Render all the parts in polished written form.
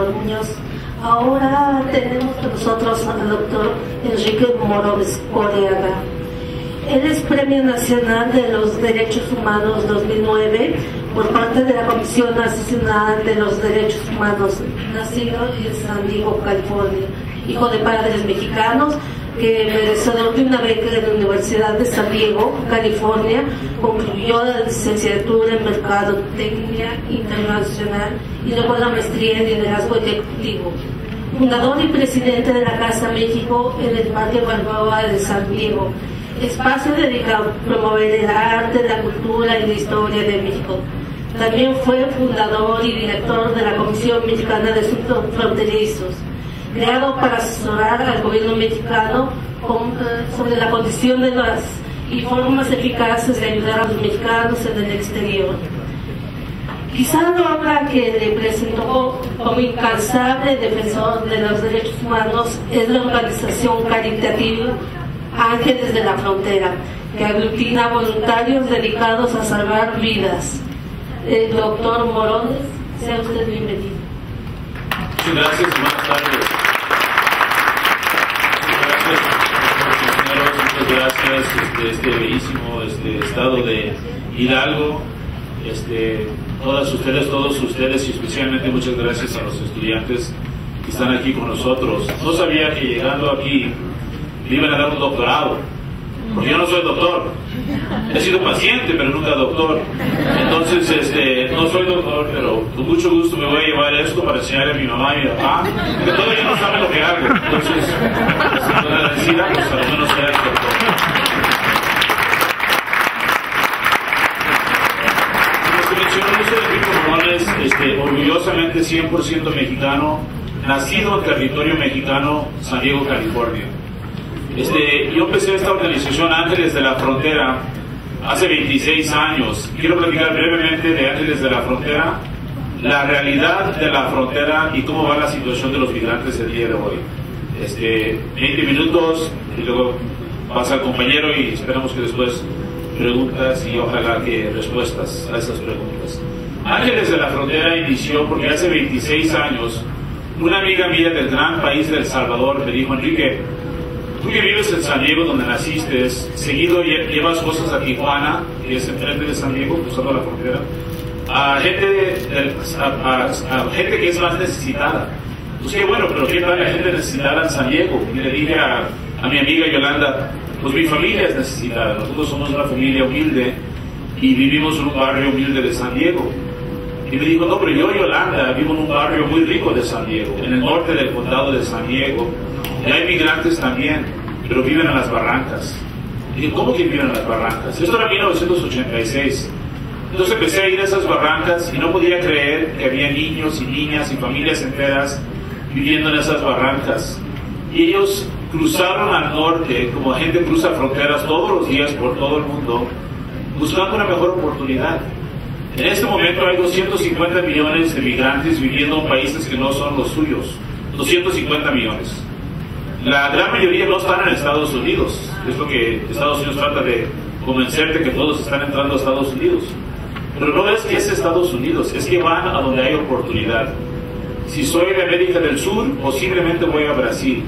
doctor Muñoz. Ahora tenemos con nosotros al doctor Enrique Morones Oreaga. Él es Premio Nacional de los Derechos Humanos 2009 por parte de la Comisión Nacional de los Derechos Humanos, nacido en San Diego, California, hijo de padres mexicanos, que merecedor de una beca de la Universidad de San Diego, California, concluyó la licenciatura en Mercadotecnia Internacional y luego la maestría en Liderazgo Ejecutivo. Fundador y presidente de la Casa México en el Parque Balboa de San Diego, espacio dedicado a promover el arte, la cultura y la historia de México. También fue fundador y director de la Comisión Mexicana de Asuntos Fronterizos, creado para asesorar al gobierno mexicano sobre la condición de las y formas eficaces de ayudar a los mexicanos en el exterior. Quizá la obra que le presentó como incansable defensor de los derechos humanos es la organización caritativa Ángeles de la Frontera, que aglutina voluntarios dedicados a salvar vidas. El doctor Morones, sea usted bienvenido. Muchas gracias y buenas tardes. Muchas gracias, este bellísimo estado de Hidalgo, todos ustedes y especialmente muchas gracias a los estudiantes que están aquí con nosotros. No sabía que llegando aquí me iban a dar un doctorado, porque yo no soy doctor. He sido paciente, pero nunca doctor. Entonces, no soy doctor, pero con mucho gusto me voy a llevar esto para enseñarle a mi mamá y mi papá, que todavía no saben lo que hago. Entonces, si no agradecida, pues a lo menos sea el doctor. Como se mencionó, yo soy Enrique Morones, orgullosamente 100% mexicano, nacido en territorio mexicano, San Diego, California. Yo empecé esta organización Ángeles de la Frontera hace 26 años. Quiero platicar brevemente de Ángeles de la Frontera, la realidad de la frontera y cómo va la situación de los migrantes el día de hoy. 20 minutos y luego pasa al compañero y esperamos que después preguntas y ojalá que respuestas a esas preguntas. Ángeles de la Frontera inició porque hace 26 años una amiga mía del gran país de El Salvador me dijo: Enrique, tú que vives en San Diego, donde naciste, seguido llevas cosas a Tijuana, que es enfrente de San Diego, cruzando la frontera, a gente que es más necesitada. Pues qué bueno, pero ¿qué tal la gente necesitada en San Diego? Y le dije a mi amiga Yolanda, pues mi familia es necesitada, nosotros somos una familia humilde y vivimos en un barrio humilde de San Diego. Y me dijo, no, pero yo, Yolanda, vivo en un barrio muy rico de San Diego, en el norte del condado de San Diego. Y hay migrantes también, pero viven en las barrancas. Y dije, ¿cómo que viven en las barrancas? Esto era 1986. Entonces empecé a ir a esas barrancas y no podía creer que había niños y niñas y familias enteras viviendo en esas barrancas. Y ellos cruzaron al norte, como gente cruza fronteras todos los días por todo el mundo, buscando una mejor oportunidad. En este momento hay 250 millones de migrantes viviendo en países que no son los suyos. 250 millones. La gran mayoría no están en Estados Unidos. Es lo que Estados Unidos trata de convencerte que todos están entrando a Estados Unidos. Pero no es que es Estados Unidos, es que van a donde hay oportunidad. Si soy de América del Sur, posiblemente voy a Brasil.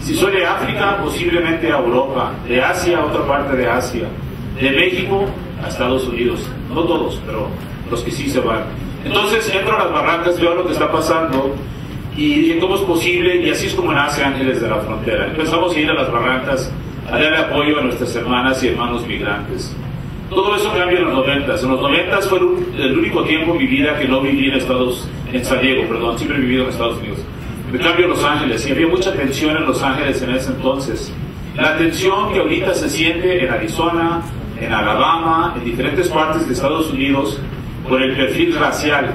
Si soy de África, posiblemente a Europa. De Asia, a otra parte de Asia. De México a Estados Unidos. No todos, pero los que sí se van. Entonces entro a las barrancas, veo lo que está pasando y dije, ¿cómo es posible? Y así es como nace Ángeles de la Frontera. Empezamos a ir a las barrancas a darle apoyo a nuestras hermanas y hermanos migrantes. Todo eso cambia en los 90. En los 90 fue el único tiempo en mi vida que no viví en San Diego, siempre he vivido en Estados Unidos. Me cambio a Los Ángeles y había mucha tensión en Los Ángeles en ese entonces. La tensión que ahorita se siente en Arizona, en Alabama, en diferentes partes de Estados Unidos, por el perfil racial.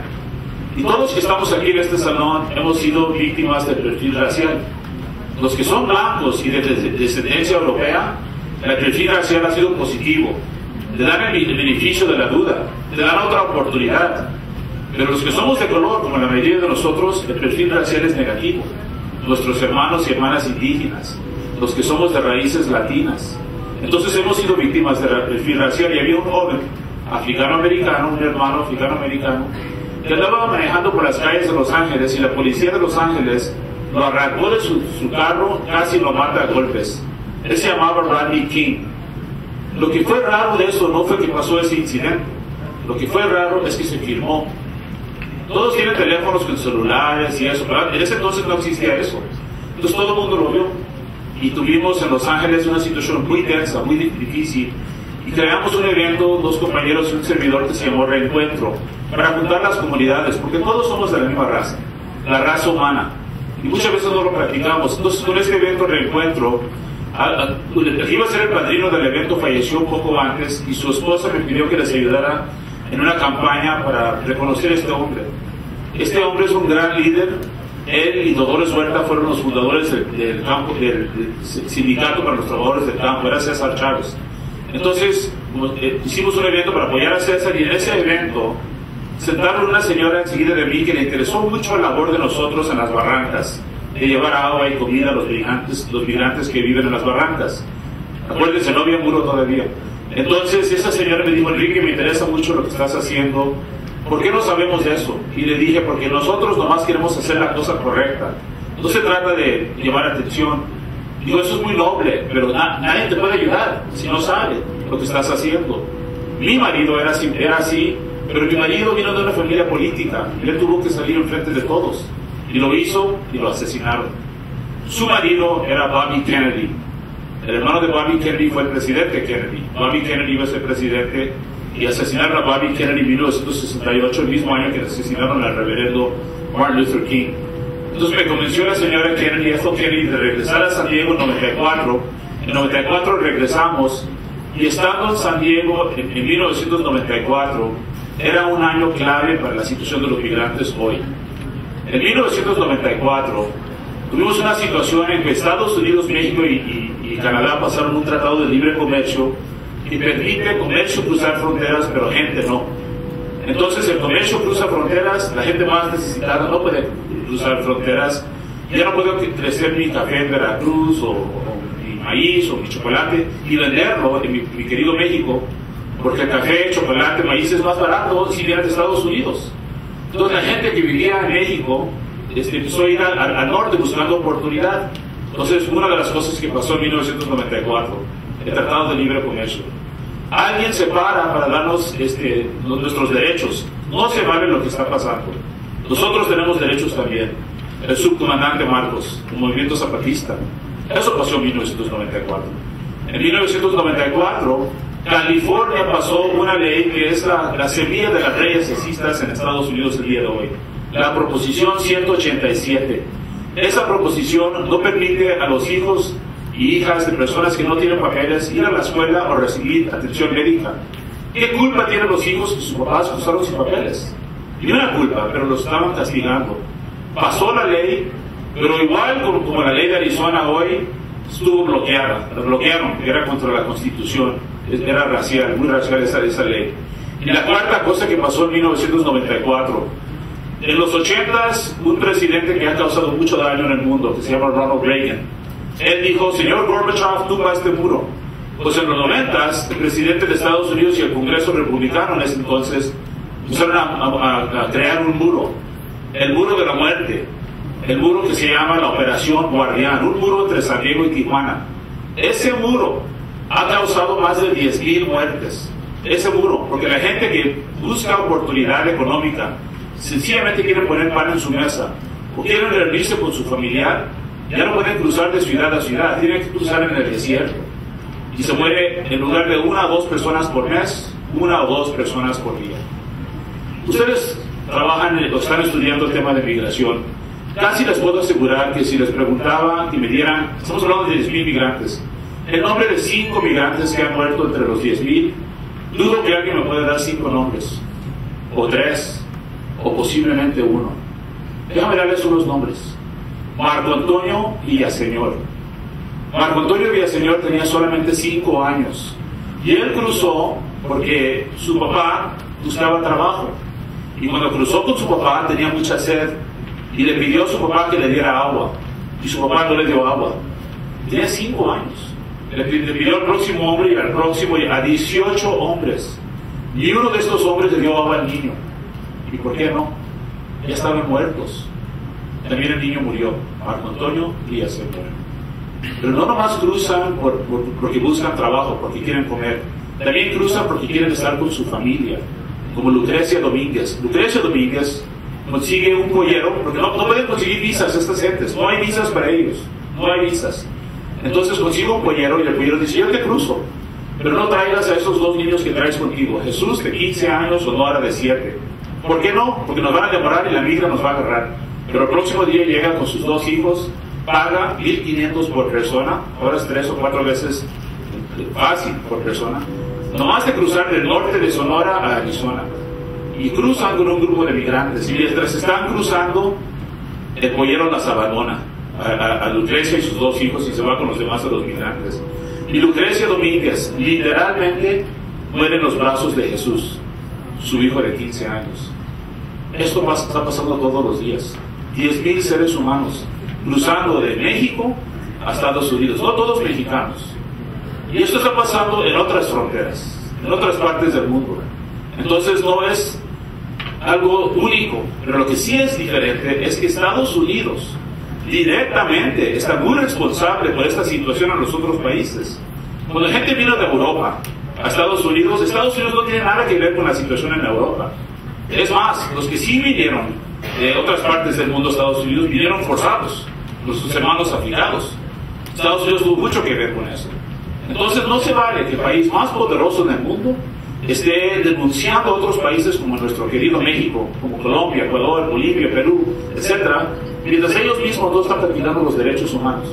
Y todos los que estamos aquí en este salón hemos sido víctimas del perfil racial. Los que son blancos y de descendencia europea, el perfil racial ha sido positivo. Te dan el beneficio de la duda, te dan otra oportunidad. Pero los que somos de color, como la mayoría de nosotros, el perfil racial es negativo. Nuestros hermanos y hermanas indígenas, los que somos de raíces latinas. Entonces hemos sido víctimas del perfil racial y había un joven africano-americano, un hermano africano-americano, que andaba manejando por las calles de Los Ángeles y la policía de Los Ángeles lo arrancó de su carro, casi lo mata a golpes. Él se llamaba Rodney King. Lo que fue raro de eso no fue que pasó ese incidente. Lo que fue raro es que se filmó. Todos tienen teléfonos con celulares y eso, pero en ese entonces no existía eso. Entonces todo el mundo lo vio. Y tuvimos en Los Ángeles una situación muy tensa, muy difícil. Y creamos un evento, dos compañeros y un servidor que se llamó Reencuentro, para juntar las comunidades, porque todos somos de la misma raza, la raza humana. Y muchas veces no lo practicamos. Entonces con este evento Reencuentro, el que iba a ser el padrino del evento falleció un poco antes y su esposa me pidió que les ayudara en una campaña para reconocer a este hombre. Este hombre es un gran líder. Él y Dolores Huerta fueron los fundadores del sindicato para los trabajadores del campo, era César Chávez. Entonces hicimos un evento para apoyar a César y en ese evento sentaron una señora enseguida de mí que le interesó mucho la labor de nosotros en las barrancas, de llevar agua y comida a los migrantes que viven en las barrancas. Acuérdense, no había muro todavía. Entonces esa señora me dijo: Enrique, me interesa mucho lo que estás haciendo, ¿por qué no sabemos de eso? Y le dije: porque nosotros nomás queremos hacer la cosa correcta, no se trata de llevar atención. Digo, eso es muy noble, pero nadie te puede ayudar si no sabe lo que estás haciendo. Mi marido era así, pero mi marido vino de una familia política y él tuvo que salir enfrente de todos, y lo hizo y lo asesinaron. Su marido era Bobby Kennedy. El hermano de Bobby Kennedy fue el presidente Kennedy. Bobby Kennedy iba a ser presidente y asesinaron a Bobby Kennedy en 1968, el mismo año que asesinaron al reverendo Martin Luther King. Entonces me convenció la señora Kennedy, Ethel Kennedy, de regresar a San Diego en 94. En 94 regresamos, y estando en San Diego en 1994, era un año clave para la situación de los migrantes hoy. En 1994 tuvimos una situación en que Estados Unidos, México y Canadá pasaron un tratado de libre comercio que permite comercio cruzar fronteras, pero gente no. Entonces el comercio cruza fronteras, la gente más necesitada no puede cruzar fronteras. Ya no puedo crecer mi café en Veracruz o mi maíz o mi chocolate y venderlo en mi querido México, porque el café, chocolate, maíz es más barato si viene de Estados Unidos. Entonces la gente que vivía en México empezó a ir al norte buscando oportunidad. Entonces una de las cosas que pasó en 1994, el Tratado de Libre Comercio. Alguien se para darnos nuestros derechos. No se vale lo que está pasando. Nosotros tenemos derechos también. El subcomandante Marcos, el movimiento zapatista. Eso pasó en 1994. En 1994, California pasó una ley que es la semilla de las leyes sexistas en Estados Unidos el día de hoy. La proposición 187. Esa proposición no permite a los hijos y hijas de personas que no tienen papeles ir a la escuela o recibir atención médica. ¿Qué culpa tienen los hijos que sus papás cruzaron sin papeles? Ni una culpa, pero los estaban castigando. Pasó la ley, pero igual como la ley de Arizona hoy, estuvo bloqueada. La bloquearon, era contra la Constitución, era racial, muy racial esa ley. Y la cuarta cosa que pasó en 1994, en los 80s, un presidente que ha causado mucho daño en el mundo, que se llama Ronald Reagan, él dijo: señor Gorbachev, tumba este muro. Pues en los 90s, el presidente de Estados Unidos y el Congreso republicano en ese entonces empezaron a crear un muro, el muro de la muerte, el muro que se llama la Operación Guardián, un muro entre San Diego y Tijuana. Ese muro ha causado más de 10,000 muertes. Ese muro, porque la gente que busca oportunidad económica, sencillamente quiere poner pan en su mesa, o quieren reunirse con su familiar, ya no pueden cruzar de ciudad a ciudad, tienen que cruzar en el desierto. Y se muere, en lugar de 1 o 2 personas por mes, 1 o 2 personas por día. Ustedes trabajan o están estudiando el tema de migración. Casi les puedo asegurar que si les preguntaba y me dieran, estamos hablando de 10,000 migrantes, el nombre de 5 migrantes que han muerto entre los 10,000, dudo que alguien me pueda dar 5 nombres, o 3, o posiblemente 1. Déjame darles unos nombres: Marco Antonio Villaseñor. Marco Antonio Villaseñor tenía solamente 5 años y él cruzó porque su papá buscaba trabajo, y cuando cruzó con su papá tenía mucha sed y le pidió a su papá que le diera agua, y su papá no le dio agua. Tenía 5 años. Le pidió al próximo hombre y al próximo, y a 18 hombres, y uno de estos hombres le dio agua al niño. ¿Y por qué no? ya estaban muertos. También el niño murió, Marco Antonio Díaz se muere. Pero no nomás cruzan porque buscan trabajo, porque quieren comer, también cruzan porque quieren estar con su familia, como Lucrecia Domínguez. Lucrecia Domínguez consigue un pollero, porque no pueden conseguir visas estas gentes, no hay visas para ellos, no hay visas. Entonces consigue un pollero y el pollero dice, yo te cruzo, pero no traigas a esos 2 niños que traes contigo, Jesús de 15 años o Nora de 7. ¿Por qué no? Porque nos van a demorar y la migra nos va a agarrar. Pero el próximo día llega con sus 2 hijos, paga 1,500 por persona, ahora es 3 o 4 veces fácil por persona, nomás de cruzar del norte de Sonora a Arizona. Y cruzan con un grupo de migrantes, y mientras están cruzando, el pollero las abandona a Lucrecia y sus 2 hijos y se va con los demás de los migrantes. Y Lucrecia Domínguez literalmente muere en los brazos de Jesús, su hijo de 15 años. Esto está pasando todos los días. 10,000 seres humanos cruzando de México a Estados Unidos, no todos mexicanos. Y esto está pasando en otras fronteras, en otras partes del mundo. Entonces no es algo único, pero lo que sí es diferente es que Estados Unidos directamente está muy responsable por esta situación a los otros países. Cuando la gente vino de Europa a Estados Unidos no tiene nada que ver con la situación en Europa. Es más, los que sí vinieron de otras partes del mundo a Estados Unidos vinieron forzados, sus hermanos africanos. Estados Unidos tuvo mucho que ver con eso. Entonces no se vale que el país más poderoso en el mundo esté denunciando a otros países como nuestro querido México, como Colombia, Ecuador, Bolivia, Perú, etc., mientras ellos mismos no están terminando los derechos humanos.